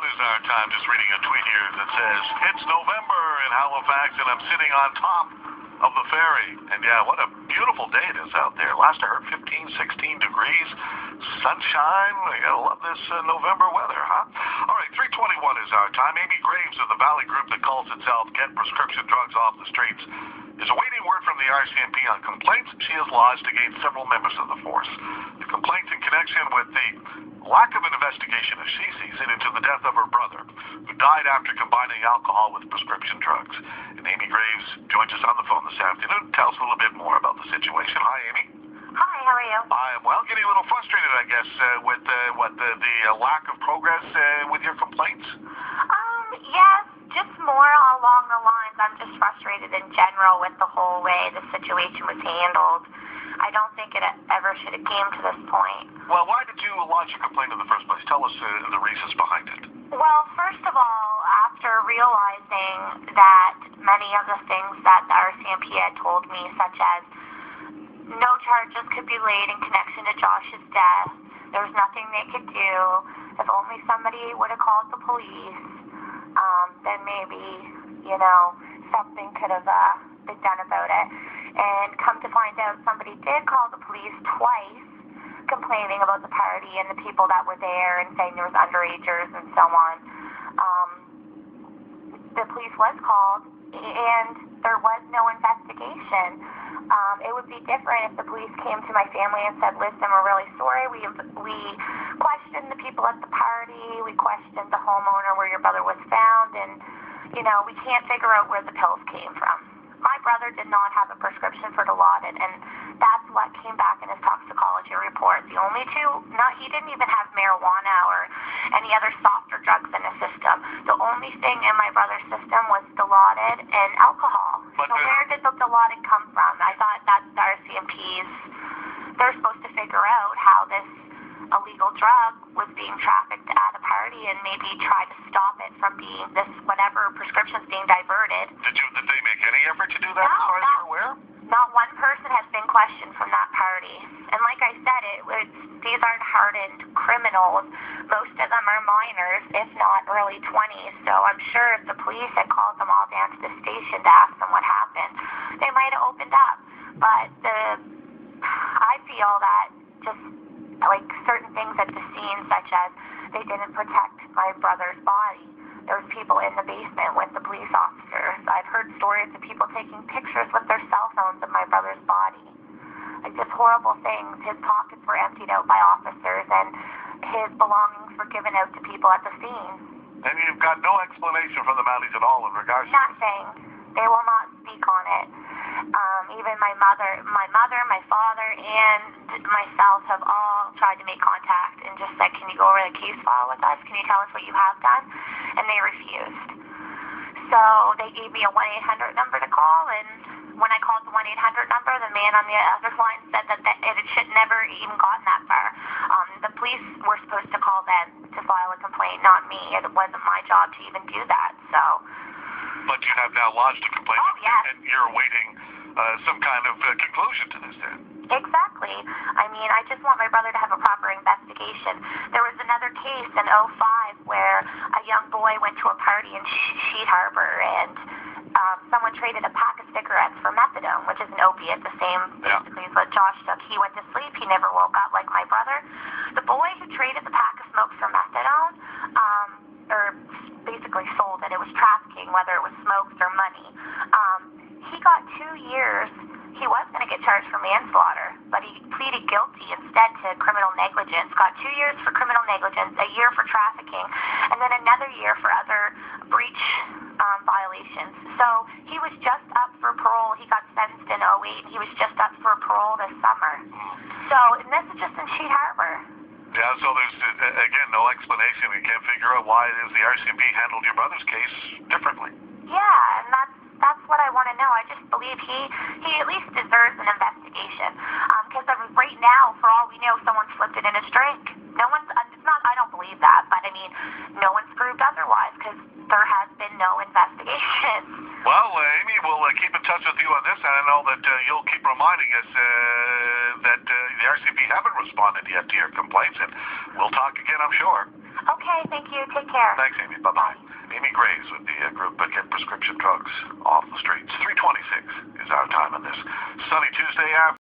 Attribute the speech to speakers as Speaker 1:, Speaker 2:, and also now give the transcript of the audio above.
Speaker 1: is our time. Just reading a tweet here that says, it's November in Halifax and I'm sitting on top of the ferry. And yeah, what a beautiful day it is out there. Last I heard 15, 16 degrees, sunshine. I gotta love this November weather, huh? All right, 3:21 is our time. Amy Graves of the Valley Group that calls itself Get Prescription Drugs Off the Streets is awaiting word from the RCMP on complaints she has lodged against several members of the force. The complaints in connection with the lack of an investigation, as she sees it, into the death of her brother, who died after combining alcohol with prescription drugs. And Amy Graves joins us on the phone this afternoon to tell us a little bit more about the situation. Hi, Amy.
Speaker 2: Hi, how are you?
Speaker 1: I am well. Getting a little frustrated, I guess, with the lack of progress with your complaints.
Speaker 2: Yes, just more along the lines. I'm just frustrated in general with the whole way the situation was handled. I don't think it ever should have came to this point.
Speaker 1: Well, why did you lodge a complaint in the first place? Tell us the reasons behind it.
Speaker 2: Well, first of all, after realizing that many of the things that the RCMP had told me, such as no charges could be laid in connection to Josh's death, there was nothing they could do, if only somebody would have called the police, then maybe, something could have been done about it. And come to find out, somebody did call the police twice, complaining about the party and the people that were there and saying there was underagers and so on. The police was called, and there was no investigation. It would be different if the police came to my family and said, listen, we're really sorry. We questioned the people at the party. We questioned the homeowner where your brother was found, and, we can't figure out where the pills came from. My brother did not have a prescription for Dilaudid, and that's what came back in his toxicology report. The only he didn't even have marijuana or any other softer drugs in his system. The only thing in my brother's system was Dilaudid and alcohol. So where did the Dilaudid come from? I thought that's the RCMP's, they're supposed to figure out how this illegal drug was being trafficked at a party and maybe try to stop it from being whatever prescription's being diverted.
Speaker 1: Did they make any effort to do that, as far as you're aware?
Speaker 2: Not one person has been questioned from that party. And like I said, these aren't hardened criminals. Most of them are minors, if not early 20s. So I'm sure if the police had called them all down to the station to ask them what happened, they might have opened up. But I feel that just like certain things at the scene, such as they didn't protect my brother's body. There was people in the basement with the police officers. I've heard stories of people taking pictures with their cell phones of my brother's body. Like just horrible things. His pockets were emptied out by officers and his belongings were given out to people at the scene.
Speaker 1: And you've got no explanation from the Mounties at all in regards to
Speaker 2: nothing. They will not speak on it. Even my mother, my father, and myself have all tried to make contact and just said, can you go over the case file with us? Can you tell us what you have done? And they refused. So they gave me a 1-800 number to call, and when I called the 1-800 number, the man on the other line said that it should never even gotten that far. The police were supposed to call them to file a complaint, not me. It wasn't my job to even do that. So.
Speaker 1: But you have now lodged a complaint,
Speaker 2: oh, yes.
Speaker 1: And you're awaiting some kind of conclusion to this then.
Speaker 2: Exactly. I mean, I just want my brother to have a proper investigation. There was another case in 2005 where a young boy went to a party in Sheet Harbor and someone traded a pack of cigarettes for methadone, which is an opiate, the same basically as what Josh took. He went to sleep. He never woke up like my brother. The boy who traded the pack of smokes for methadone, or basically sold it. It was trafficking, whether it was smokes or money. He got 2 years. He was going to get charged for manslaughter, but he pleaded guilty instead to criminal negligence. Got 2 years for criminal negligence, a year for trafficking, and then another year for other breach violations. So he was just up for parole. He got sentenced in 2008. He was just up for parole this summer. So, and this is just in Sheet Harbor.
Speaker 1: Yeah, so there's, again, no explanation. We can't figure out why it is the RCMP handled your brother's case differently.
Speaker 2: Yeah, and that's what I want to know. I just believe he at least deserves an investigation. Because right now, for all we know, someone slipped it in his drink. No one's, it's not, I don't believe that, but I mean, no one's proved otherwise because there has been no investigation.
Speaker 1: Well, Amy, we'll keep in touch with you on this, and I know that you'll keep reminding us that the RCMP haven't responded yet to your complaints, and we'll talk again, I'm sure.
Speaker 2: Okay, thank you. Take care.
Speaker 1: Thanks, Amy. Bye-bye. Amy Graves with the group Get Prescription Drugs Off the Streets. 3:26 is our time on this sunny Tuesday afternoon.